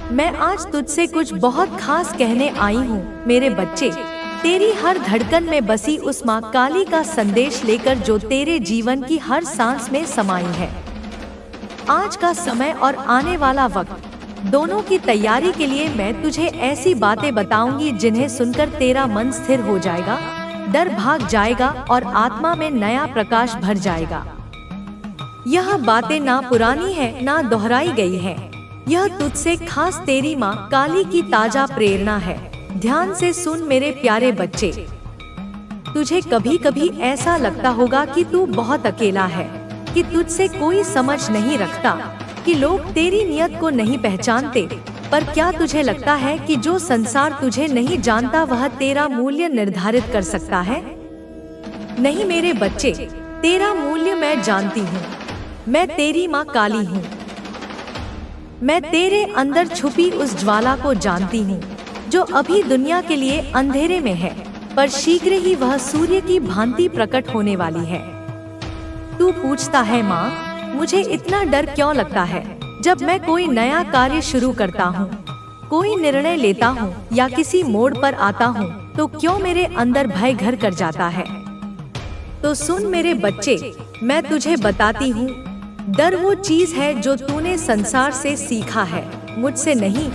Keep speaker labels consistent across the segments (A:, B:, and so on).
A: मैं आज तुझसे कुछ बहुत खास कहने आई हूँ मेरे बच्चे। तेरी हर धड़कन में बसी उस माँ काली का संदेश लेकर जो तेरे जीवन की हर सांस में समाई है। आज का समय और आने वाला वक्त दोनों की तैयारी के लिए मैं तुझे ऐसी बातें बताऊंगी जिन्हें सुनकर तेरा मन स्थिर हो जाएगा, डर भाग जाएगा और आत्मा में नया प्रकाश भर जाएगा। यह बातें ना पुरानी है ना दोहराई गई है। यह तुझसे खास तेरी माँ काली की ताजा प्रेरणा है। ध्यान से सुन मेरे प्यारे बच्चे। तुझे कभी कभी ऐसा लगता होगा कि तू बहुत अकेला है, कि तुझसे कोई समझ नहीं रखता, कि लोग तेरी नियत को नहीं पहचानते। पर क्या तुझे लगता है कि जो संसार तुझे नहीं जानता वह तेरा मूल्य निर्धारित कर सकता है? नहीं मेरे बच्चे, तेरा मूल्य मैं जानती हूँ। मैं तेरी माँ काली हूँ। मैं तेरे अंदर छुपी उस ज्वाला को जानती हूँ जो अभी दुनिया के लिए अंधेरे में है, पर शीघ्र ही वह सूर्य की भांति प्रकट होने वाली है। तू पूछता है माँ, मुझे इतना डर क्यों लगता है जब मैं कोई नया कार्य शुरू करता हूँ, कोई निर्णय लेता हूँ या किसी मोड़ पर आता हूँ तो क्यों मेरे अंदर भय घर कर जाता है? तो सुन मेरे बच्चे, मैं तुझे बताती हूँ, डर वो चीज है जो तूने संसार से सीखा है, मुझसे नहीं।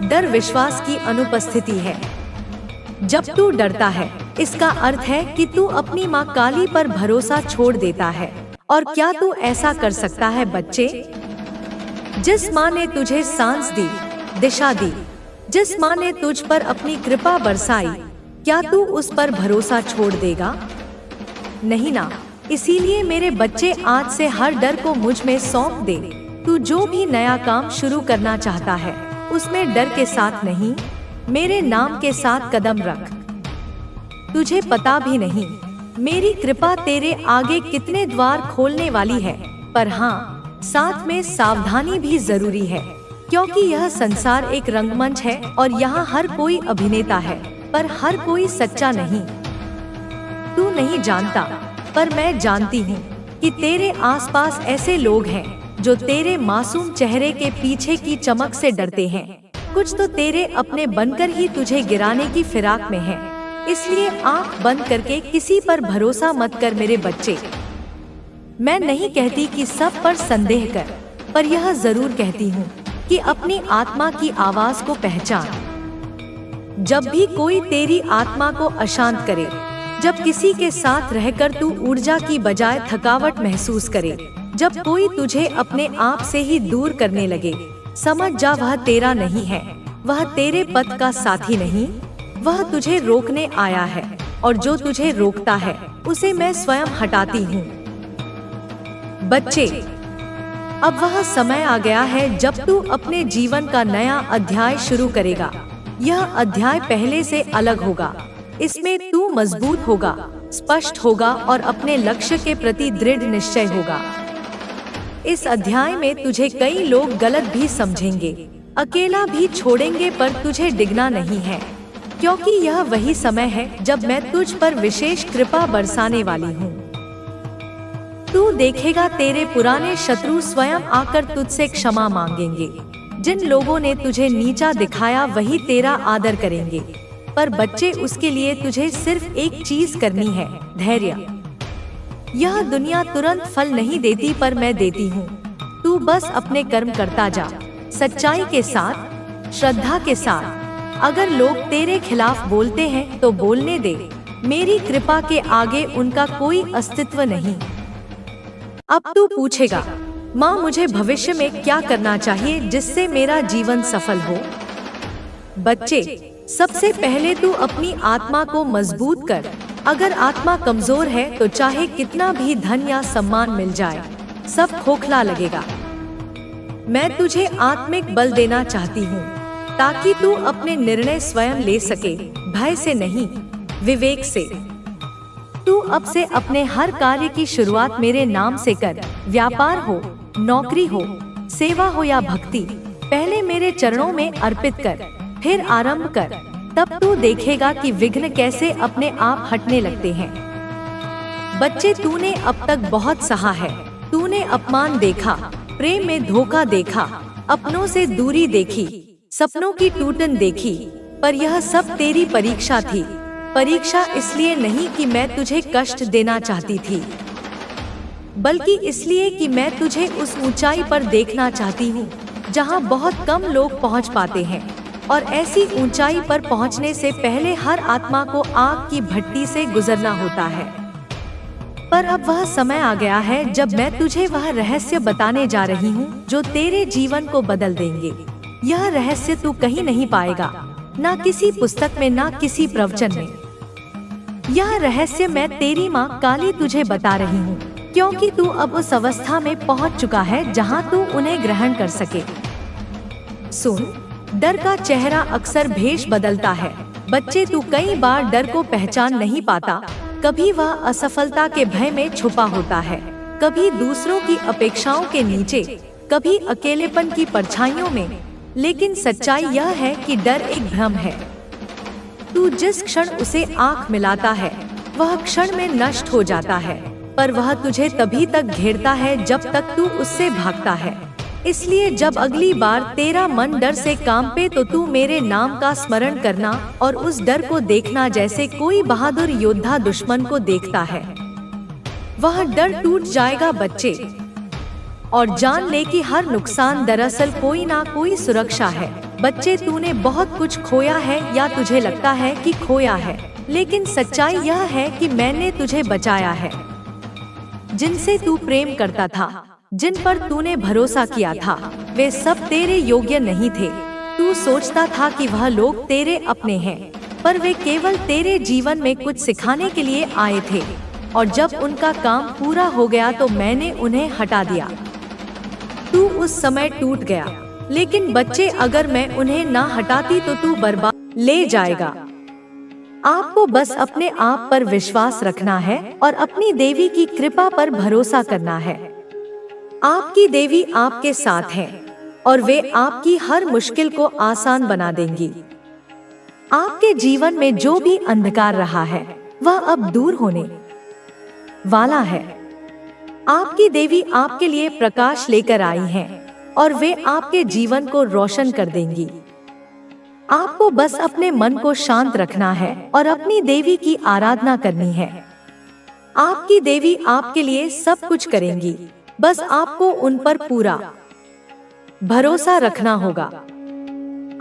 A: डर विश्वास की अनुपस्थिति है। जब तू डरता है इसका अर्थ है कि तू अपनी माँ काली पर भरोसा छोड़ देता है। और क्या तू ऐसा कर सकता है बच्चे? जिस माँ ने तुझे सांस दी, दिशा दी, जिस माँ ने तुझ पर अपनी कृपा बरसाई, क्या तू उस पर भरोसा छोड़ देगा? नहीं ना। इसीलिए मेरे बच्चे, आज से हर डर को मुझ में सौंप दे। तू जो भी नया काम शुरू करना चाहता है उसमें डर के साथ नहीं, मेरे नाम के साथ कदम रख। तुझे पता भी नहीं मेरी कृपा तेरे आगे कितने द्वार खोलने वाली है। पर हाँ, साथ में सावधानी भी जरूरी है, क्योंकि यह संसार एक रंगमंच है और यहाँ हर कोई अभिनेता है, पर हर कोई सच्चा नहीं। तू नहीं जानता, पर मैं जानती हूँ कि तेरे आसपास ऐसे लोग हैं जो तेरे मासूम चेहरे के पीछे की चमक से डरते हैं। कुछ तो तेरे अपने बनकर ही तुझे गिराने की फिराक में हैं। इसलिए आंख बंद करके किसी पर भरोसा मत कर मेरे बच्चे। मैं नहीं कहती कि सब पर संदेह कर, पर यह जरूर कहती हूँ कि अपनी आत्मा की आवाज को पहचान। जब भी कोई तेरी आत्मा को अशांत करे, जब किसी के साथ रहकर तू ऊर्जा की बजाय थकावट महसूस करे, जब कोई तुझे अपने आप से ही दूर करने लगे, समझ जा वह तेरा नहीं है, वह तेरे पथ का साथी नहीं, वह तुझे रोकने आया है। और जो तुझे रोकता है उसे मैं स्वयं हटाती हूँ। बच्चे, अब वह समय आ गया है जब तू अपने जीवन का नया अध्याय शुरू करेगा। यह अध्याय पहले से अलग होगा। इसमें तू मजबूत होगा, स्पष्ट होगा और अपने लक्ष्य के प्रति दृढ़ निश्चय होगा। इस अध्याय में तुझे कई लोग गलत भी समझेंगे, अकेला भी छोड़ेंगे, पर तुझे डिगना नहीं है, क्योंकि यह वही समय है जब मैं तुझ पर विशेष कृपा बरसाने वाली हूँ। तू देखेगा तेरे पुराने शत्रु स्वयं आकर तुझसे क्षमा मांगेंगे। जिन लोगों ने तुझे नीचा दिखाया वही तेरा आदर करेंगे। पर बच्चे, उसके लिए तुझे सिर्फ एक चीज करनी है, धैर्य। यह दुनिया तुरंत फल नहीं देती, पर मैं देती हूँ। तू बस अपने कर्म करता जा, सच्चाई के साथ, श्रद्धा के साथ। अगर लोग तेरे खिलाफ बोलते हैं तो बोलने दे, मेरी कृपा के आगे उनका कोई अस्तित्व नहीं। अब तू पूछेगा, माँ मुझे भविष्य में क्या करना चाहिए जिससे मेरा जीवन सफल हो? बच्चे, सबसे पहले तू अपनी आत्मा को मजबूत कर। अगर आत्मा कमजोर है तो चाहे कितना भी धन या सम्मान मिल जाए, सब खोखला लगेगा। मैं तुझे आत्मिक बल देना चाहती हूँ ताकि तू अपने निर्णय स्वयं ले सके, भय से नहीं, विवेक से। तू अब से अपने हर कार्य की शुरुआत मेरे नाम से कर। व्यापार हो, नौकरी हो, सेवा हो या भक्ति, पहले मेरे चरणों में अर्पित कर, फिर आरंभ कर। तब तू देखेगा कि विघ्न कैसे अपने आप हटने लगते हैं। बच्चे, तूने अब तक बहुत सहा है। तूने अपमान देखा, प्रेम में धोखा देखा, अपनों से दूरी देखी, सपनों की टूटन देखी, पर यह सब तेरी परीक्षा थी। परीक्षा इसलिए नहीं कि मैं तुझे कष्ट देना चाहती थी, बल्कि इसलिए कि मैं तुझे उस ऊंचाई पर देखना चाहती हूँ जहाँ बहुत कम लोग पहुँच पाते हैं। और ऐसी ऊंचाई पर पहुँचने से पहले हर आत्मा को आग की भट्टी से गुजरना होता है। पर अब वह समय आ गया है जब मैं तुझे वह रहस्य बताने जा रही हूँ जो तेरे जीवन को बदल देंगे। यह रहस्य तू कहीं नहीं पाएगा, ना किसी पुस्तक में, ना किसी प्रवचन में। यह रहस्य मैं तेरी माँ काली तुझे बता रही हूँ, क्योंकि तू अब उस अवस्था में पहुँच चुका है जहाँ तू उन्हें ग्रहण कर सके। सुन, डर का चेहरा अक्सर भेष बदलता है। बच्चे, तू कई बार डर को पहचान नहीं पाता। कभी वह असफलता के भय में छुपा होता है, कभी दूसरों की अपेक्षाओं के नीचे, कभी अकेलेपन की परछाइयों में। लेकिन सच्चाई यह है कि डर एक भ्रम है। तू जिस क्षण उसे आंख मिलाता है वह क्षण में नष्ट हो जाता है, पर वह तुझे तभी तक घेरता है जब तक तू उससे भागता है। इसलिए जब अगली बार तेरा मन डर से कांपे तो तू मेरे नाम का स्मरण करना और उस डर को देखना जैसे कोई बहादुर योद्धा दुश्मन को देखता है। वह डर टूट जाएगा बच्चे, और जान ले कि हर नुकसान दरअसल कोई ना कोई सुरक्षा है। बच्चे, तूने बहुत कुछ खोया है या तुझे लगता है कि खोया है, लेकिन सच्चाई यह है कि मैंने तुझे बचाया है। जिनसे तू प्रेम करता था, जिन पर तूने भरोसा किया था, वे सब तेरे योग्य नहीं थे। तू सोचता था कि वह लोग तेरे अपने हैं, पर वे केवल तेरे जीवन में कुछ सिखाने के लिए आए थे, और जब उनका काम पूरा हो गया तो मैंने उन्हें हटा दिया। तू उस समय टूट गया, लेकिन बच्चे, अगर मैं उन्हें ना हटाती तो तू बर्बाद ले जाएगा। आपको बस अपने आप पर विश्वास रखना है और अपनी देवी की कृपा पर भरोसा करना है। आपकी देवी आपके साथ है और वे आपकी हर मुश्किल को आसान बना देंगी। आपके जीवन में जो भी अंधकार रहा है वह अब दूर होने वाला है। आपकी देवी आपके लिए प्रकाश लेकर आई हैं और वे आपके जीवन को रोशन कर देंगी। आपको बस अपने मन को शांत रखना है और अपनी देवी की आराधना करनी है। आपकी देवी आपके लिए सब कुछ करेंगी, बस आपको उन पर पूरा भरोसा रखना होगा।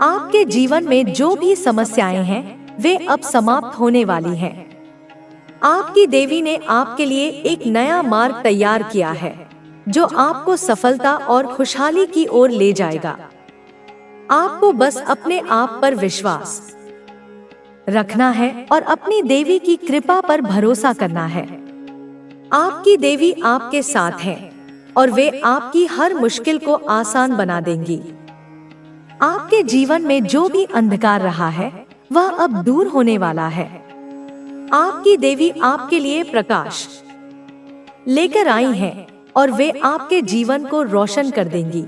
A: आपके जीवन में जो भी समस्याएं हैं वे अब समाप्त होने वाली हैं। आपकी देवी ने आपके लिए एक नया मार्ग तैयार किया है जो आपको सफलता और खुशहाली की ओर ले जाएगा। आपको बस अपने आप पर विश्वास रखना है और अपनी देवी की कृपा पर भरोसा करना है। आपकी देवी आपके साथ है और वे आपकी हर मुश्किल को आसान बना देंगी। आपके जीवन में जो भी अंधकार रहा है वह अब दूर होने वाला है। आपकी देवी आपके लिए प्रकाश लेकर आई हैं और वे आपके जीवन को रोशन कर देंगी।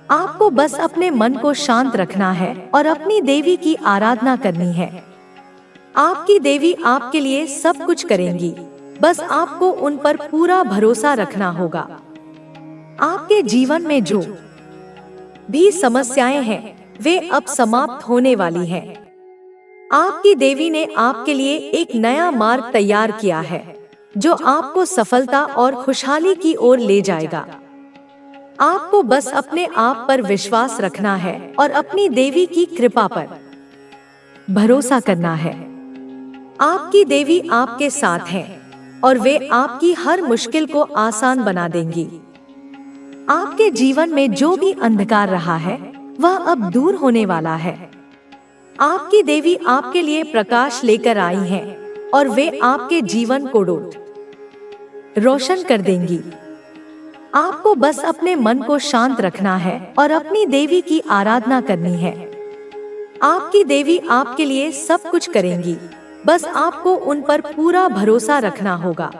A: आपको बस अपने मन को शांत रखना है और अपनी देवी की आराधना करनी है। आपकी देवी आपके लिए सब कुछ करेंगी, बस आपको उन पर पूरा भरोसा रखना होगा। आपके जीवन में जो भी समस्याएं हैं वे अब समाप्त होने वाली हैं। आपकी देवी ने आपके लिए एक नया मार्ग तैयार किया है जो आपको सफलता और खुशहाली की ओर ले जाएगा। आपको बस अपने आप पर विश्वास रखना है और अपनी देवी की कृपा पर भरोसा करना है। आपकी देवी आपके साथ है और वे आपकी हर मुश्किल को आसान बना देंगी। आपके जीवन में जो भी अंधकार रहा है वह अब दूर होने वाला है। आपकी देवी आपके लिए प्रकाश लेकर आई हैं और वे आपके जीवन को रोशन कर देंगी। आपको बस अपने मन को शांत रखना है और अपनी देवी की आराधना करनी है। आपकी देवी आपके लिए सब कुछ करेंगी, बस आपको उन पर पूरा भरोसा रखना होगा।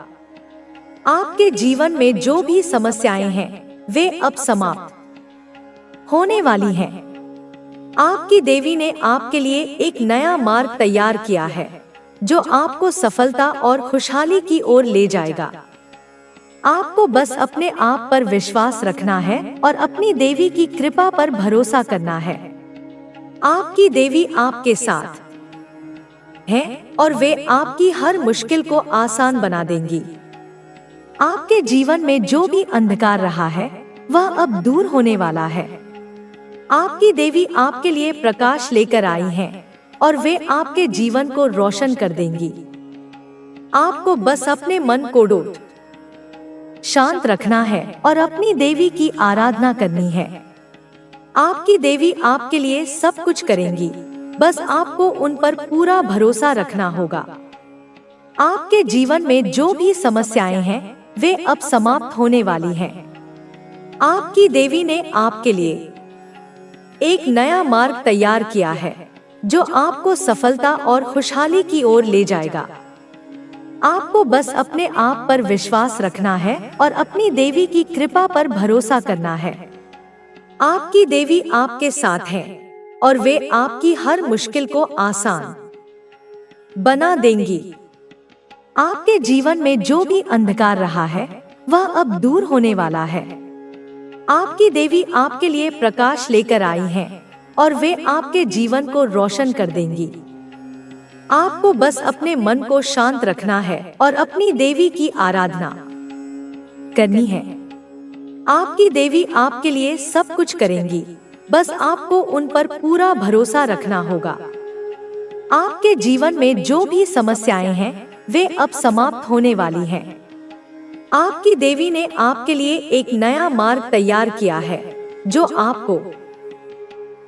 A: आपके जीवन में जो भी समस्याएं हैं वे अब समाप्त होने वाली हैं। आपकी देवी ने आपके लिए एक नया मार्ग तैयार किया है जो आपको सफलता और खुशहाली की ओर ले जाएगा। आपको बस अपने आप पर विश्वास रखना है और अपनी देवी की कृपा पर भरोसा करना है। आपकी देवी आपके साथ है और वे आपकी हर मुश्किल को आसान बना देंगी। आपके जीवन में जो भी अंधकार रहा है वह अब दूर होने वाला है। आपकी देवी आपके लिए प्रकाश लेकर आई हैं और वे आपके जीवन को रोशन कर देंगी। आपको बस अपने मन को शांत रखना है और अपनी देवी की आराधना करनी है। आपकी देवी आपके लिए सब कुछ करेंगी, बस आपको उन पर पूरा भरोसा रखना होगा। आपके जीवन में जो भी समस्याएं हैं वे अब समाप्त होने वाली हैं। आपकी देवी ने आपके लिए एक नया मार्ग तैयार किया है जो आपको सफलता और खुशहाली की ओर ले जाएगा। आपको बस अपने आप पर विश्वास रखना है और अपनी देवी की कृपा पर भरोसा करना है। आपकी देवी आपके साथ है और वे आपकी हर मुश्किल को आसान बना देंगी। आपके जीवन में जो भी अंधकार रहा है वह अब दूर होने वाला है। आपकी देवी आपके लिए प्रकाश लेकर आई हैं और वे आपके जीवन को रोशन कर देंगी। आपको बस अपने मन को शांत रखना है और अपनी देवी की आराधना करनी है। आपकी देवी आपके लिए सब कुछ करेंगी, बस आपको उन पर पूरा भरोसा रखना होगा। आपके जीवन में जो भी समस्याएं हैं वे अब समाप्त होने वाली हैं। आपकी देवी ने आपके लिए एक नया मार्ग तैयार किया है जो आपको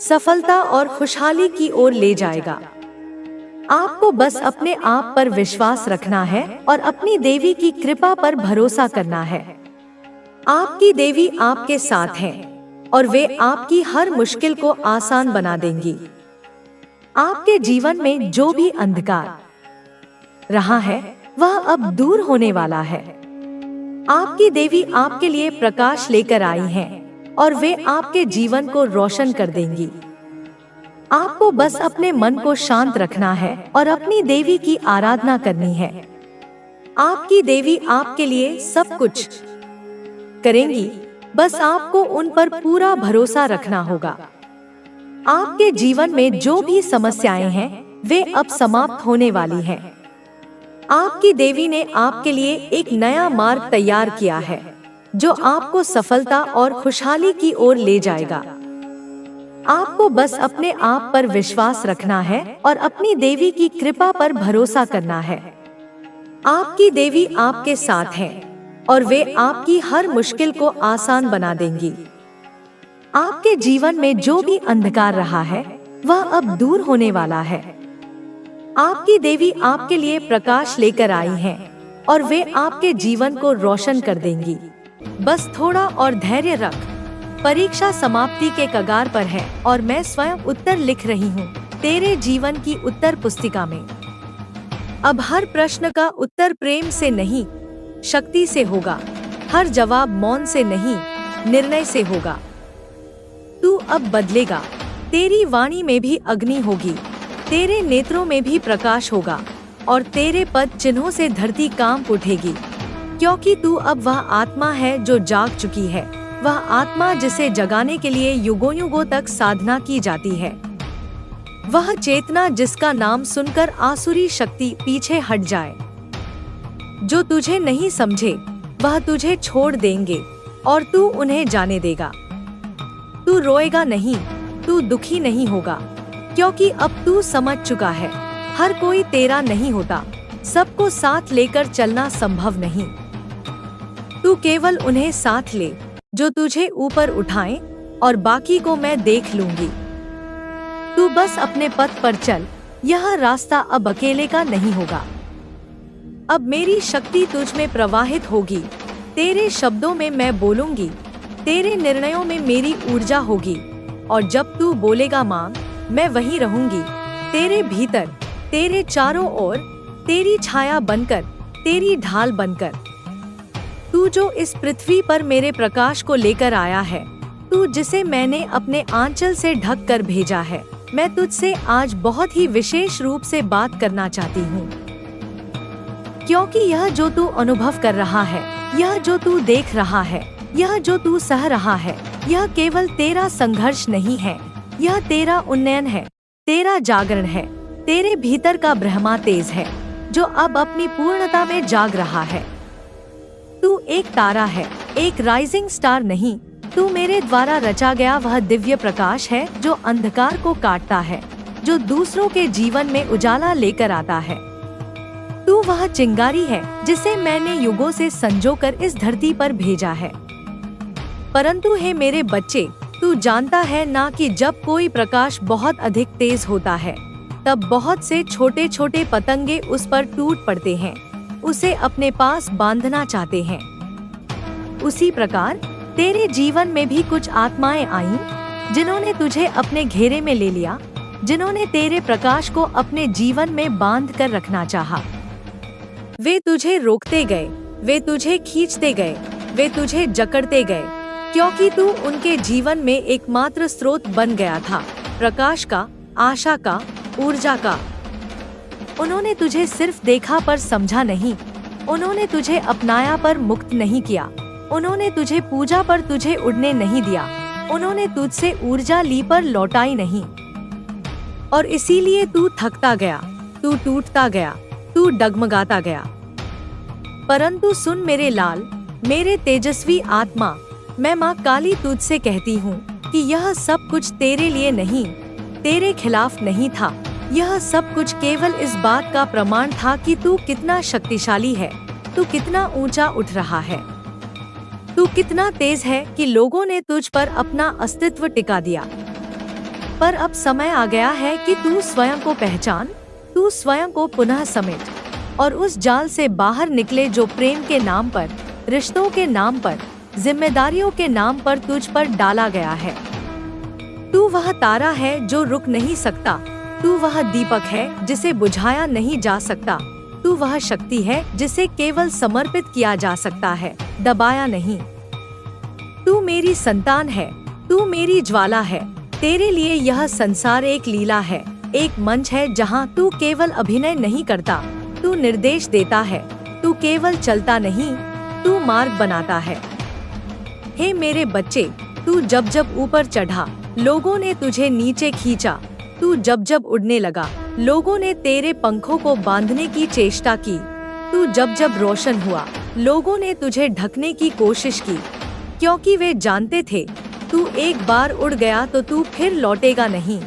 A: सफलता और खुशहाली की ओर ले जाएगा। आपको बस अपने आप पर विश्वास रखना है और अपनी देवी की कृपा पर भरोसा करना है। आपकी देवी आपके साथ है और वे आपकी हर मुश्किल को आसान बना देंगी। आपके जीवन में जो भी अंधकार रहा है वह अब दूर होने वाला है। आपकी देवी आपके लिए प्रकाश लेकर आई हैं और वे आपके जीवन को रोशन कर देंगी। आपको बस अपने मन को शांत रखना है और अपनी देवी की आराधना करनी है। आपकी देवी आपके लिए सब कुछ करेंगी, बस आपको उन पर पूरा भरोसा रखना होगा। आपके जीवन में जो भी समस्याएं हैं वे अब समाप्त होने वाली हैं। आपकी देवी ने आपके लिए एक नया मार्ग तैयार किया है जो आपको सफलता और खुशहाली की ओर ले जाएगा। आपको बस अपने आप पर विश्वास रखना है और अपनी देवी की कृपा पर भरोसा करना है। आपकी देवी आपके साथ है और वे आपकी हर मुश्किल को आसान बना देंगी। आपके जीवन में जो भी अंधकार रहा है वह अब दूर होने वाला है। आपकी देवी आपके लिए प्रकाश लेकर आई हैं और वे आपके जीवन को रोशन कर देंगी। बस थोड़ा और धैर्य रख। परीक्षा समाप्ति के कगार पर है और मैं स्वयं उत्तर लिख रही हूँ तेरे जीवन की उत्तर पुस्तिका में। अब हर प्रश्न का उत्तर प्रेम से नहीं, शक्ति से होगा। हर जवाब मौन से नहीं, निर्णय से होगा। तू अब बदलेगा। तेरी वाणी में भी अग्नि होगी, तेरे नेत्रों में भी प्रकाश होगा और तेरे पद चिन्हों से धरती कांप उठेगी। क्योंकि तू अब वह आत्मा है जो जाग चुकी है, वह आत्मा जिसे जगाने के लिए युगों युगों तक साधना की जाती है। वह चेतना जिसका नाम सुनकर आसुरी शक्ति पीछे हट जाए। जो तुझे नहीं समझे वह तुझे छोड़ देंगे और तू उन्हें जाने देगा। तू रोएगा नहीं, तू दुखी नहीं होगा, क्योंकि अब तू समझ चुका है हर कोई तेरा नहीं होता, सबको साथ लेकर चलना संभव नहीं। तू केवल उन्हें साथ ले जो तुझे ऊपर उठाएं और बाकी को मैं देख लूंगी। तू बस अपने पथ पर चल, यह रास्ता अब अकेले का नहीं होगा। अब मेरी शक्ति तुझ में प्रवाहित होगी, तेरे शब्दों में मैं बोलूंगी, तेरे निर्णयों में मेरी ऊर्जा होगी और जब तू बोलेगा मांग, मैं वहीं रहूंगी, तेरे भीतर, तेरे चारों ओर, तेरी छाया बनकर, तेरी ढाल बनकर। तू जो इस पृथ्वी पर मेरे प्रकाश को लेकर आया है, तू जिसे मैंने अपने आंचल से ढक कर भेजा है, मैं तुझसे आज बहुत ही विशेष रूप से बात करना चाहती हूँ। क्योंकि यह जो तू अनुभव कर रहा है, यह जो तू देख रहा है, यह जो तू सह रहा है, यह केवल तेरा संघर्ष नहीं है, यह तेरा उन्नयन है, तेरा जागरण है। तेरे भीतर का ब्रह्मा तेज है जो अब अपनी पूर्णता में जाग रहा है। तू एक तारा है, एक राइजिंग स्टार नहीं। तू मेरे द्वारा रचा गया वह दिव्य प्रकाश है जो अंधकार को काटता है, जो दूसरों के जीवन में उजाला लेकर आता है। तू वह चिंगारी है जिसे मैंने युगों से संजोकर इस धरती पर भेजा है। परंतु हे मेरे बच्चे, तू जानता है ना कि जब कोई प्रकाश बहुत अधिक तेज होता है तब बहुत से छोटे छोटे पतंगे उस पर टूट पड़ते हैं, उसे अपने पास बांधना चाहते हैं। उसी प्रकार तेरे जीवन में भी कुछ आत्माएं आईं जिन्होंने तुझे अपने घेरे में ले लिया, जिन्होंने तेरे प्रकाश को अपने जीवन में बांध कर रखना चाहा। वे तुझे रोकते गए, वे तुझे खींचते गए, वे तुझे जकड़ते गए, क्योंकि तू उनके जीवन में एकमात्र स्रोत बन गया था, प्रकाश का, आशा का, ऊर्जा का। उन्होंने तुझे सिर्फ देखा पर समझा नहीं, उन्होंने तुझे अपनाया पर मुक्त नहीं किया, उन्होंने तुझे पूजा पर तुझे उड़ने नहीं दिया, उन्होंने तुझसे ऊर्जा ली पर लौटाई नहीं। और इसीलिए तू थकता गया, तू टूटता गया, तू डगमगाता गया। परंतु सुन मेरे लाल, मेरे तेजस्वी आत्मा, मैं माँ काली तुझसे कहती हूँ कि यह सब कुछ तेरे लिए नहीं, तेरे खिलाफ नहीं था। यह सब कुछ केवल इस बात का प्रमाण था कि तू कितना शक्तिशाली है, तू कितना ऊंचा उठ रहा है, तू कितना तेज है कि लोगों ने तुझ पर अपना अस्तित्व टिका दिया। पर अब समय आ गया है कि तू स्वयं को पहचान, तू स्वयं को पुनः समेट और उस जाल से बाहर निकले जो प्रेम के नाम पर, रिश्तों के नाम पर, जिम्मेदारियों के नाम पर तुझ पर डाला गया है। तू वह तारा है जो रुक नहीं सकता, तू वह दीपक है जिसे बुझाया नहीं जा सकता, तू वह शक्ति है जिसे केवल समर्पित किया जा सकता है, दबाया नहीं। तू मेरी संतान है, तू मेरी ज्वाला है। तेरे लिए यह संसार एक लीला है, एक मंच है जहाँ तू केवल अभिनय नहीं करता, तू निर्देश देता है। तू केवल चलता नहीं, तू मार्ग बनाता है। हे मेरे बच्चे, तू जब जब ऊपर चढ़ा, लोगों ने तुझे नीचे खींचा। तू जब जब उड़ने लगा, लोगों ने तेरे पंखों को बांधने की चेष्टा की। तू जब जब रोशन हुआ, लोगों ने तुझे ढकने की कोशिश की, क्योंकि वे जानते थे तू एक बार उड़ गया तो तू फिर लौटेगा नहीं।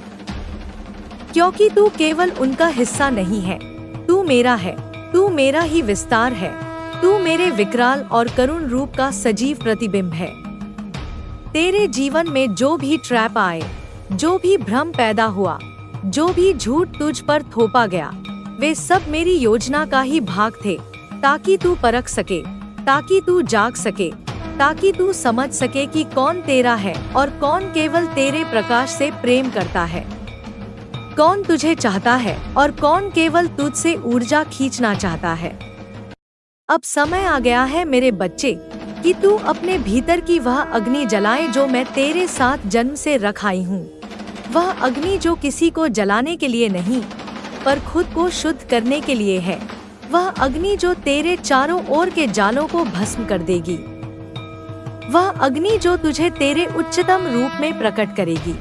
A: क्योंकि तू केवल उनका हिस्सा नहीं है, तू मेरा है, तू मेरा ही विस्तार है, तू मेरे विकराल और करुण रूप का सजीव प्रतिबिंब है। तेरे जीवन में जो भी ट्रैप आए, जो भी भ्रम पैदा हुआ, जो भी झूठ तुझ पर थोपा गया, वे सब मेरी योजना का ही भाग थे, ताकि तू परख सके, ताकि तू जाग सके, ताकि तू समझ सके कि कौन तेरा है और कौन केवल तेरे प्रकाश से प्रेम करता है, कौन तुझे चाहता है और कौन केवल तुझसे ऊर्जा खींचना चाहता है। अब समय आ गया है मेरे बच्चे कि तू अपने भीतर की वह अग्नि जलाए जो मैं तेरे साथ जन्म से रख आई हूँ। वह अग्नि जो किसी को जलाने के लिए नहीं, पर खुद को शुद्ध करने के लिए है। वह अग्नि जो तेरे चारों ओर के जालों को भस्म कर देगी। वह अग्नि जो तुझे तेरे उच्चतम रूप में प्रकट करेगी।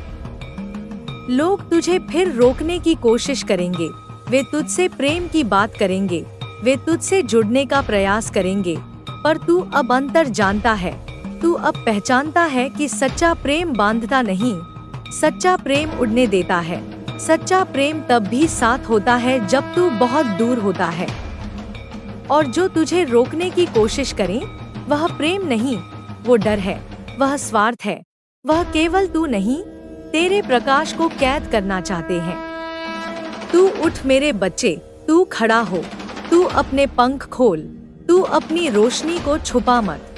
A: लोग तुझे फिर रोकने की कोशिश करेंगे, वे तुझसे प्रेम की बात करेंगे, वे तुझसे जुड़ने का प्रयास करेंगे, पर तू अब अंतर जानता है, तू अब पहचानता है कि सच्चा प्रेम बांधता नहीं, सच्चा प्रेम उड़ने देता है। सच्चा प्रेम तब भी साथ होता है जब तू बहुत दूर होता है। और जो तुझे रोकने की कोशिश करें, वह प्रेम नहीं, वो डर है, वह स्वार्थ है, वह केवल तू नहीं, तेरे प्रकाश को कैद करना चाहते हैं। तू उठ मेरे बच्चे, तू खड़ा हो, तू अपने पंख खोल, तू अपनी रोशनी को छुपा मत।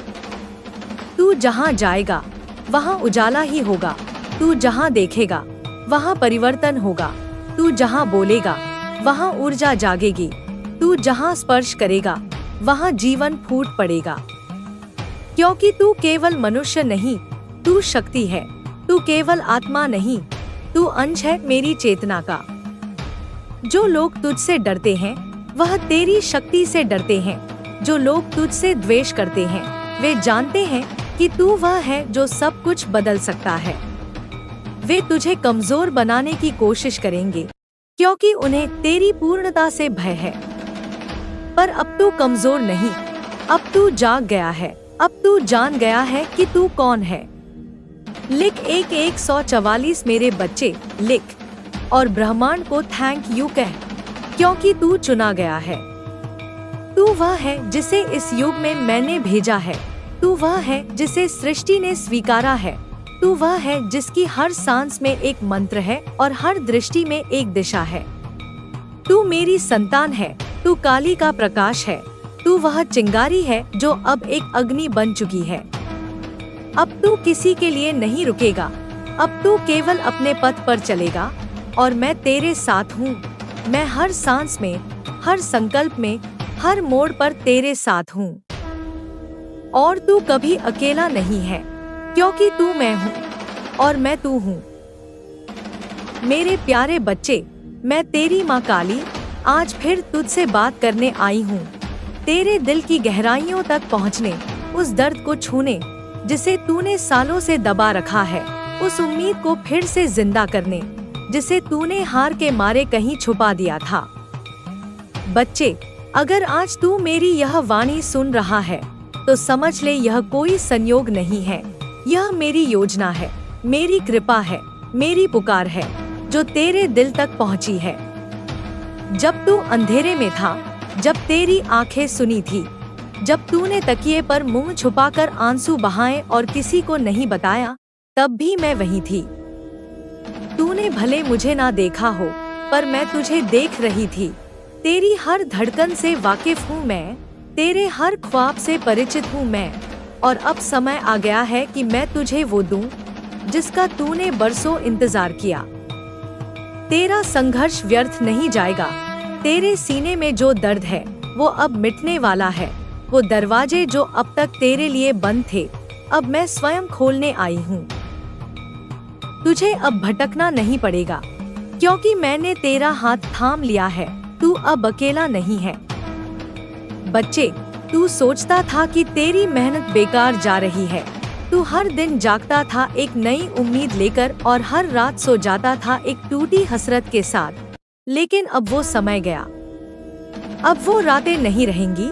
A: तू जहाँ जाएगा वहाँ उजाला ही होगा, तू जहाँ देखेगा वहाँ परिवर्तन होगा, तू जहाँ बोलेगा वहाँ ऊर्जा जागेगी, तू जहाँ स्पर्श करेगा वहाँ जीवन फूट पड़ेगा। क्योंकि तू केवल मनुष्य नहीं, तू शक्ति है, तू केवल आत्मा नहीं, तू अंश है मेरी चेतना का। जो लोग तुझसे डरते हैं वह तेरी शक्ति से डरते हैं। जो लोग तुझसे द्वेष करते हैं वे जानते हैं कि तू वह है जो सब कुछ बदल सकता है। वे तुझे कमजोर बनाने की कोशिश करेंगे, क्योंकि उन्हें तेरी पूर्णता से भय है। पर अब तू कमजोर नहीं, अब तू जाग गया है, अब तू जान गया है कि तू कौन है। लिख 144 मेरे बच्चे, लिख, और ब्रह्मांड को थैंक यू कह, क्योंकि तू चुना गया है। तू वह है जिसे इस युग में मैंने भेजा है। तू वह है जिसे सृष्टि ने स्वीकारा है। तू वह है जिसकी हर सांस में एक मंत्र है और हर दृष्टि में एक दिशा है। तू मेरी संतान है, तू काली का प्रकाश है। तू वह चिंगारी है जो अब एक अग्नि बन चुकी है। अब तू किसी के लिए नहीं रुकेगा, अब तू केवल अपने पथ पर चलेगा, और मैं तेरे साथ हूँ। मैं हर सांस में, हर संकल्प में, हर मोड़ पर तेरे साथ हूँ। और तू कभी अकेला नहीं है, क्योंकि तू मैं हूँ और मैं तू हूँ। मेरे प्यारे बच्चे, मैं तेरी माँ काली आज फिर तुझसे बात करने आई हूँ। तेरे दिल की गहराइयों तक पहुँचने, उस दर्द को छूने जिसे तूने सालों से दबा रखा है, उस उम्मीद को फिर से जिंदा करने जिसे तूने हार के मारे कहीं छुपा दिया था। बच्चे, अगर आज तू मेरी यह वाणी सुन रहा है तो समझ ले यह कोई संयोग नहीं है, यह मेरी योजना है, मेरी कृपा है, मेरी पुकार है जो तेरे दिल तक पहुंची है। जब तू अंधेरे में था, जब तेरी आंखें सुनी थी, जब तूने तकिए पर मुंह छुपाकर आंसू बहाए और किसी को नहीं बताया, तब भी मैं वहीं थी। तूने भले मुझे ना देखा हो, पर मैं तुझे देख रही थी। तेरी हर धड़कन से वाकिफ हूँ मैं, तेरे हर ख्वाब से परिचित हूँ मैं। और अब समय आ गया है कि मैं तुझे वो दूं जिसका तूने बरसों इंतजार किया। तेरा संघर्ष व्यर्थ नहीं जाएगा। तेरे सीने में जो दर्द है वो अब मिटने वाला है। वो दरवाजे जो अब तक तेरे लिए बंद थे, अब मैं स्वयं खोलने आई हूँ। तुझे अब भटकना नहीं पड़ेगा, क्योंकि मैंने तेरा हाथ थाम लिया है। तू अब अकेला नहीं है। बच्चे, तू सोचता था कि तेरी मेहनत बेकार जा रही है। तू हर दिन जागता था एक नई उम्मीद लेकर और हर रात सो जाता था एक टूटी हसरत के साथ। लेकिन अब वो समय गया। अब वो रातें नहीं रहेंगी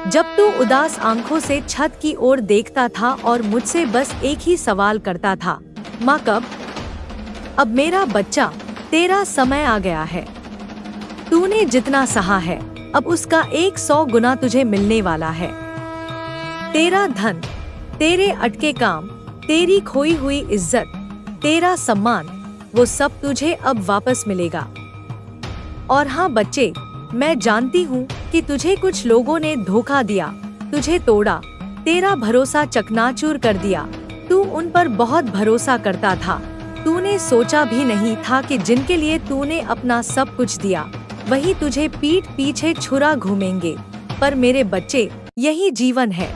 A: जब तू उदास आंखों से छत की ओर देखता था और मुझसे बस एक ही सवाल करता था, माँ कब? अब मेरा बच्चा, तेरा समय आ गया है। तूने जितना सहा है, अब उसका 100 गुना तुझे मिलने वाला है। तेरा धन, तेरे अटके काम, तेरी खोई हुई इज्जत, तेरा सम्मान, वो सब तुझे अब वापस मिलेगा। और हाँ बच्चे, मैं जानती हूँ कि तुझे कुछ लोगों ने धोखा दिया, तुझे तोड़ा, तेरा भरोसा चकनाचूर कर दिया। तू उन पर बहुत भरोसा करता था। तूने सोचा भी नहीं था कि जिनके लिए तूने अपना सब कुछ दिया, वही तुझे पीठ पीछे छुरा घूमेंगे। पर मेरे बच्चे, यही जीवन है।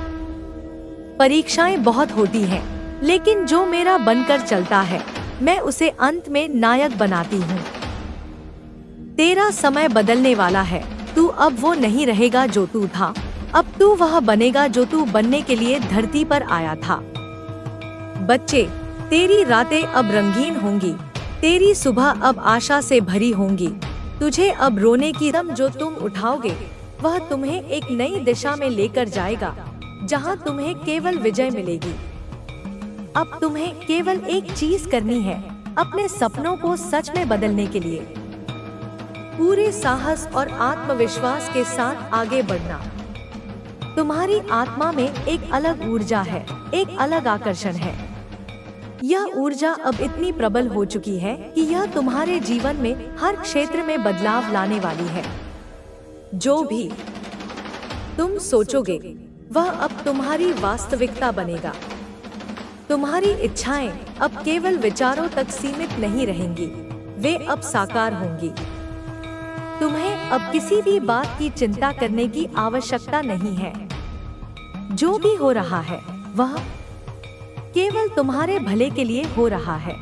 A: परीक्षाएं बहुत होती हैं, लेकिन जो मेरा बनकर चलता है, मैं उसे अंत में नायक बनाती हूँ। तेरा समय बदलने वाला है। तू अब वो नहीं रहेगा जो तू था, अब तू वह बनेगा जो तू बनने के लिए धरती पर आया था। बच्चे, तेरी रातें अब रंगीन होंगी, तेरी सुबह अब आशा से भरी होंगी। तुझे अब रोने की दम जो तुम उठाओगे, वह तुम्हें एक नई दिशा में लेकर जाएगा, जहां तुम्हें केवल विजय मिलेगी। अब तुम्हें केवल एक चीज करनी है, अपने सपनों को सच में बदलने के लिए पूरे साहस और आत्मविश्वास के साथ आगे बढ़ना। तुम्हारी आत्मा में एक अलग ऊर्जा है, एक अलग आकर्षण है। यह ऊर्जा अब इतनी प्रबल हो चुकी है कि यह तुम्हारे जीवन में हर क्षेत्र में बदलाव लाने वाली है। जो भी तुम सोचोगे, वह अब तुम्हारी वास्तविकता बनेगा। तुम्हारी इच्छाएं अब केवल विचारों तक सीमित नहीं रहेंगी, वे अब साकार होंगी। तुम्हें अब किसी भी बात की चिंता करने की आवश्यकता नहीं है। जो भी हो रहा है, वह केवल तुम्हारे भले के लिए हो रहा है।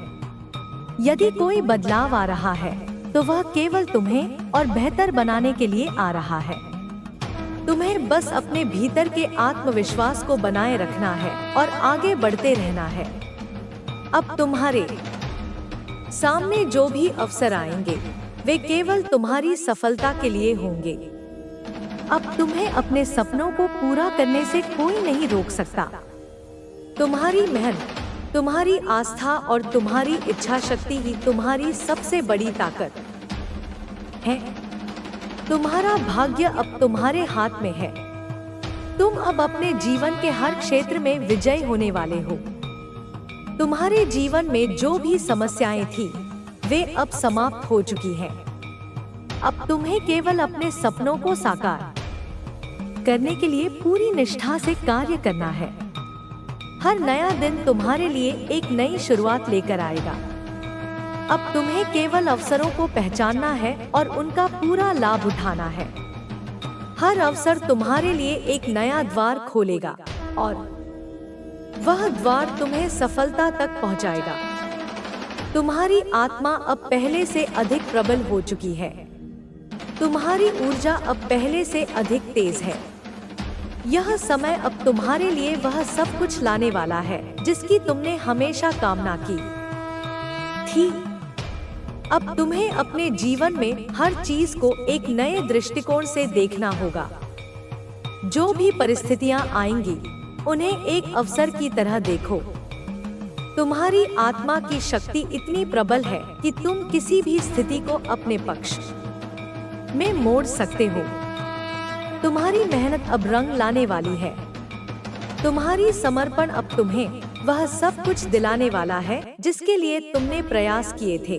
A: यदि कोई बदलाव आ रहा है, तो वह केवल तुम्हें और बेहतर बनाने के लिए आ रहा है। तुम्हें बस अपने भीतर के आत्मविश्वास को बनाए रखना है और आगे बढ़ते रहना है। अब तुम्हारे सामने जो भी अवसर आएंगे वे केवल तुम्हारी सफलता के लिए होंगे। अब तुम्हें अपने सपनों को पूरा करने से कोई नहीं रोक सकता। तुम्हारी मेहनत, तुम्हारी आस्था और तुम्हारी इच्छा शक्ति ही तुम्हारी सबसे बड़ी ताकत है। तुम्हारा भाग्य अब तुम्हारे हाथ में है। तुम अब अपने जीवन के हर क्षेत्र में विजयी होने वाले हो। तुम्हारे जीवन में जो भी समस्याएं थी वे अब समाप्त हो चुकी हैं। अब तुम्हें केवल अपने सपनों को साकार करने के लिए पूरी निष्ठा से कार्य करना है। हर नया दिन तुम्हारे लिए एक नई शुरुआत लेकर आएगा। अब तुम्हें केवल अवसरों को पहचानना है और उनका पूरा लाभ उठाना है। हर अवसर तुम्हारे लिए एक नया द्वार खोलेगा और वह द्वार तुम्हें सफलता तक पहुंचाएगा। तुम्हारी आत्मा अब पहले से अधिक प्रबल हो चुकी है। तुम्हारी ऊर्जा अब पहले से अधिक तेज है। यह समय अब तुम्हारे लिए वह सब कुछ लाने वाला है जिसकी तुमने हमेशा कामना की थी। अब तुम्हें अपने जीवन में हर चीज को एक नए दृष्टिकोण से देखना होगा। जो भी परिस्थितियां आएंगी उन्हें एक अवसर की तरह देखो। तुम्हारी आत्मा की शक्ति इतनी प्रबल है कि तुम किसी भी स्थिति को अपने पक्ष में मोड़ सकते हो। तुम्हारी मेहनत अब रंग लाने वाली है। तुम्हारी समर्पण अब तुम्हें वह सब कुछ दिलाने वाला है जिसके लिए तुमने प्रयास किए थे।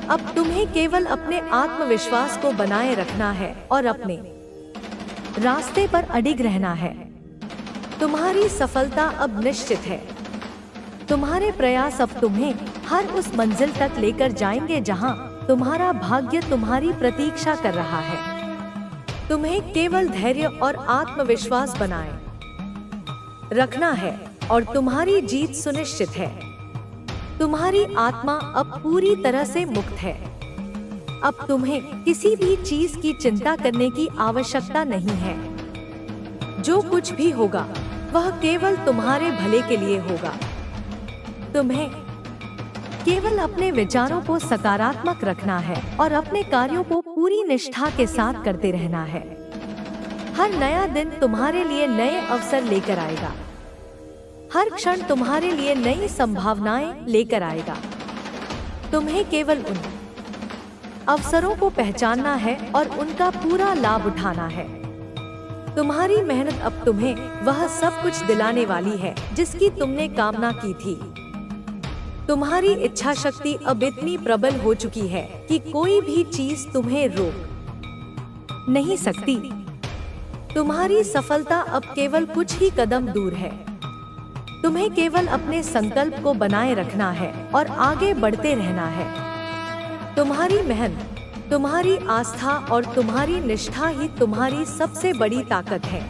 A: अब तुम्हें केवल अपने आत्मविश्वास को बनाए रखना है और अपने रास्ते पर अडिग रहना है। तुम्हारी सफलता अब निश्चित है। तुम्हारे प्रयास अब तुम्हें हर उस मंजिल तक लेकर जाएंगे जहां तुम्हारा भाग्य तुम्हारी प्रतीक्षा कर रहा है। तुम्हें केवल धैर्य और आत्मविश्वास बनाए रखना है और तुम्हारी जीत सुनिश्चित है। तुम्हारी आत्मा अब पूरी तरह से मुक्त है। अब तुम्हें किसी भी चीज की चिंता करने की आवश्यकता नहीं है। जो कुछ भी होगा वह केवल तुम्हारे भले के लिए होगा। तुम्हें केवल अपने विचारों को सकारात्मक रखना है और अपने कार्यों को पूरी निष्ठा के साथ करते रहना है। हर नया दिन तुम्हारे लिए नए अवसर लेकर आएगा। हर क्षण तुम्हारे लिए नई संभावनाएं लेकर आएगा। तुम्हें केवल उन अवसरों को पहचानना है और उनका पूरा लाभ उठाना है। तुम्हारी मेहनत अब तुम्हें वह सब कुछ दिलाने वाली है जिसकी तुमने कामना की थी। तुम्हारी इच्छा शक्ति अब इतनी प्रबल हो चुकी है कि कोई भी चीज तुम्हें रोक नहीं सकती। तुम्हारी सफलता अब केवल कुछ ही कदम दूर है। तुम्हें केवल अपने संकल्प को बनाए रखना है और आगे बढ़ते रहना है। तुम्हारी मेहनत, तुम्हारी आस्था और तुम्हारी निष्ठा ही तुम्हारी सबसे बड़ी ताकत है।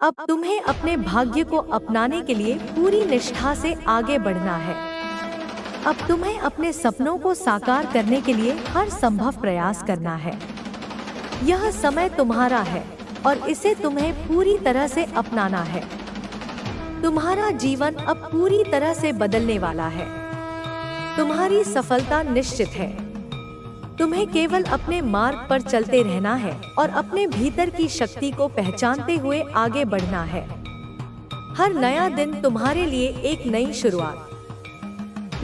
A: अब तुम्हें अपने भाग्य को अपनाने के लिए पूरी निष्ठा से आगे बढ़ना है। अब तुम्हें अपने सपनों को साकार करने के लिए हर संभव प्रयास करना है। यह समय तुम्हारा है और इसे तुम्हें पूरी तरह से अपनाना है। तुम्हारा जीवन अब पूरी तरह से बदलने वाला है। तुम्हारी सफलता निश्चित है। तुम्हें केवल अपने मार्ग पर चलते रहना है और अपने भीतर की शक्ति को पहचानते हुए आगे बढ़ना है। हर नया दिन तुम्हारे लिए एक नई शुरुआत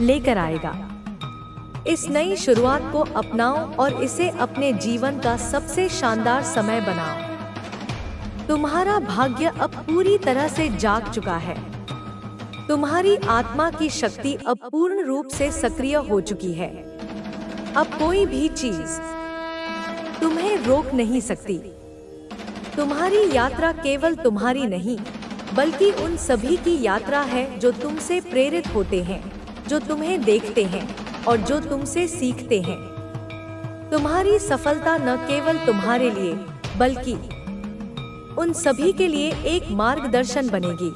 A: लेकर आएगा। इस नई शुरुआत को अपनाओ और इसे अपने जीवन का सबसे शानदार समय बनाओ। तुम्हारा भाग्य अब पूरी तरह से जाग चुका है। तुम्हारी आत्मा की शक्ति अब पूर्ण रूप से सक्रिय हो चुकी है। अब कोई भी चीज तुम्हें रोक नहीं सकती। तुम्हारी यात्रा केवल तुम्हारी नहीं, बल्कि उन सभी की यात्रा है जो तुमसे प्रेरित होते हैं, जो तुम्हें देखते हैं और जो तुमसे सीखते हैं। तुम्हारी सफलता न केवल तुम्हारे लिए, बल्कि उन सभी के लिए एक मार्गदर्शन बनेगी।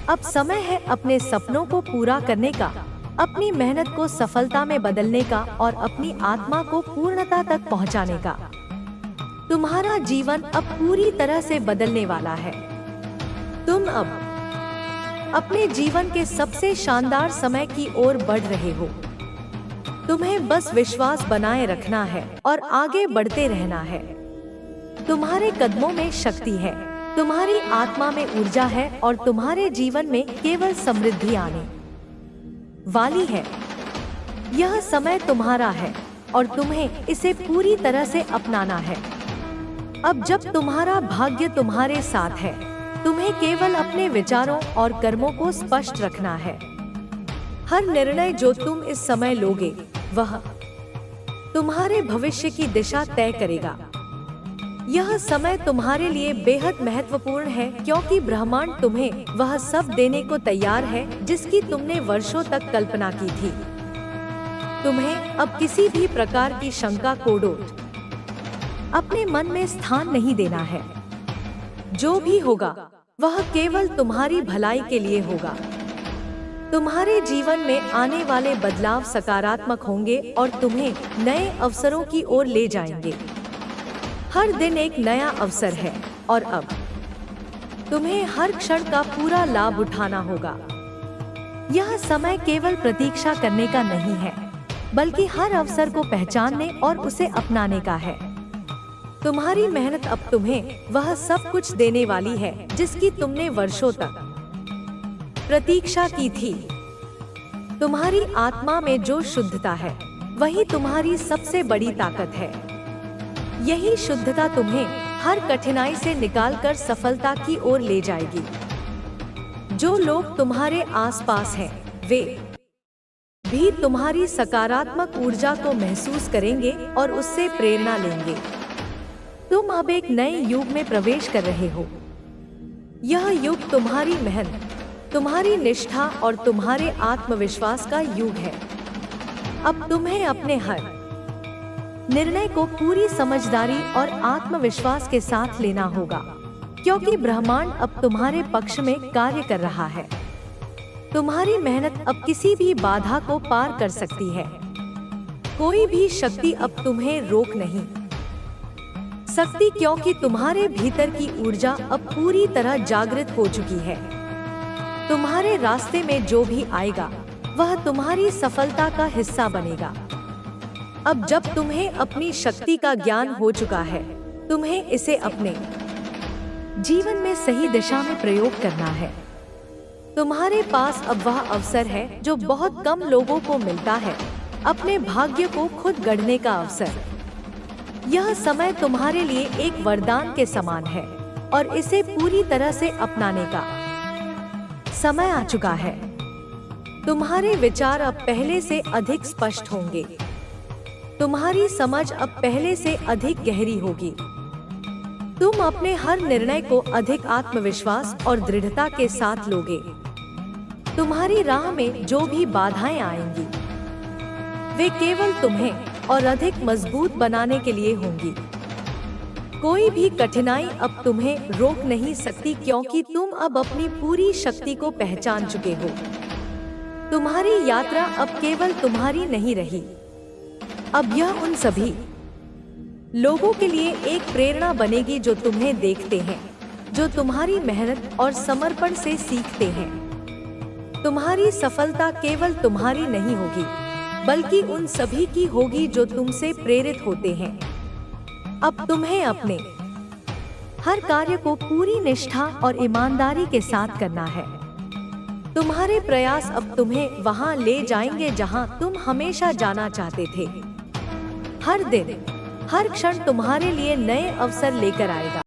A: अब समय है अपने सपनों को पूरा करने का, अपनी मेहनत को सफलता में बदलने का और अपनी आत्मा को पूर्णता तक पहुंचाने का। तुम्हारा जीवन अब पूरी तरह से बदलने वाला है। तुम अब अपने जीवन के सबसे शानदार समय की ओर बढ़ रहे हो। तुम्हें बस विश्वास बनाए रखना है और आगे बढ़ते रहना है। तुम्हारे कदमों में शक्ति है, तुम्हारी आत्मा में ऊर्जा है और तुम्हारे जीवन में केवल समृद्धि आने वाली है। यह समय तुम्हारा है और तुम्हें इसे पूरी तरह से अपनाना है। अब जब तुम्हारा भाग्य तुम्हारे साथ है, तुम्हें केवल अपने विचारों और कर्मों को स्पष्ट रखना है। हर निर्णय जो तुम इस समय लोगे, वह तुम्हारे भविष्य की दिशा तय करेगा। यह समय तुम्हारे लिए बेहद महत्वपूर्ण है, क्योंकि ब्रह्मांड तुम्हें वह सब देने को तैयार है जिसकी तुमने वर्षों तक कल्पना की थी। तुम्हें अब किसी भी प्रकार की शंका को डोट अपने मन में स्थान नहीं देना है। जो भी होगा वह केवल तुम्हारी भलाई के लिए होगा। तुम्हारे जीवन में आने वाले बदलाव सकारात्मक होंगे और तुम्हें नए अवसरों की ओर ले जाएंगे। हर दिन एक नया अवसर है और अब तुम्हें हर क्षण का पूरा लाभ उठाना होगा। यह समय केवल प्रतीक्षा करने का नहीं है, बल्कि हर अवसर को पहचानने और उसे अपनाने का है। तुम्हारी मेहनत अब तुम्हें वह सब कुछ देने वाली है जिसकी तुमने वर्षों तक प्रतीक्षा की थी। तुम्हारी आत्मा में जो शुद्धता है, वही तुम्हारी सबसे बड़ी ताकत है। यही शुद्धता तुम्हें हर कठिनाई से निकालकर सफलता की ओर ले जाएगी। जो लोग तुम्हारे आसपास हैं, वे भी तुम्हारी सकारात्मक ऊर्जा को महसूस करेंगे और उससे प्रेरणा लेंगे। तुम अब एक नए युग में प्रवेश कर रहे हो। यह युग तुम्हारी मेहनत, तुम्हारी निष्ठा और तुम्हारे आत्मविश्वास का युग है। अब तुम्हें अपने हर निर्णय को पूरी समझदारी और आत्मविश्वास के साथ लेना होगा, क्योंकि ब्रह्मांड अब तुम्हारे पक्ष में कार्य कर रहा है। तुम्हारी मेहनत अब किसी भी बाधा को पार कर सकती है। कोई भी शक्ति अब तुम्हें रोक नहीं सकती, क्योंकि तुम्हारे भीतर की ऊर्जा अब पूरी तरह जागृत हो चुकी है। तुम्हारे रास्ते में जो भी आएगा, वह तुम्हारी सफलता का हिस्सा बनेगा। अब जब तुम्हें अपनी शक्ति का ज्ञान हो चुका है, तुम्हें इसे अपने जीवन में सही दिशा में प्रयोग करना है। तुम्हारे पास अब वह अवसर है जो बहुत कम लोगों को मिलता है, अपने भाग्य को खुद गढ़ने का अवसर। यह समय तुम्हारे लिए एक वरदान के समान है और इसे पूरी तरह से अपनाने का समय आ चुका है। तुम्हारे विचार अब पहले से अधिक स्पष्ट होंगे। तुम्हारी समझ अब पहले से अधिक गहरी होगी। तुम अपने हर निर्णय को अधिक आत्मविश्वास और दृढ़ता के साथ लोगे। तुम्हारी राह में जो भी बाधाएं आएंगी, वे केवल तुम्हें और अधिक मजबूत बनाने के लिए होंगी। कोई भी कठिनाई अब तुम्हें रोक नहीं सकती, क्योंकि तुम अब अपनी पूरी शक्ति को पहचान चुके हो। तुम्हारी यात्रा अब केवल तुम्हारी नहीं रही, अब यह उन सभी लोगों के लिए एक प्रेरणा बनेगी जो तुम्हें देखते हैं, जो तुम्हारी मेहनत और समर्पण से सीखते हैं। तुम्हारी सफलता केवल तुम्हारी नहीं होगी, बल्कि उन सभी की होगी जो तुमसे प्रेरित होते हैं। अब तुम्हें अपने हर कार्य को पूरी निष्ठा और ईमानदारी के साथ करना है। तुम्हारे प्रयास अब तुम्हें वहां ले जाएंगे जहां तुम हमेशा जाना चाहते थे। हर दिन, हर क्षण तुम्हारे लिए नए अवसर लेकर आएगा।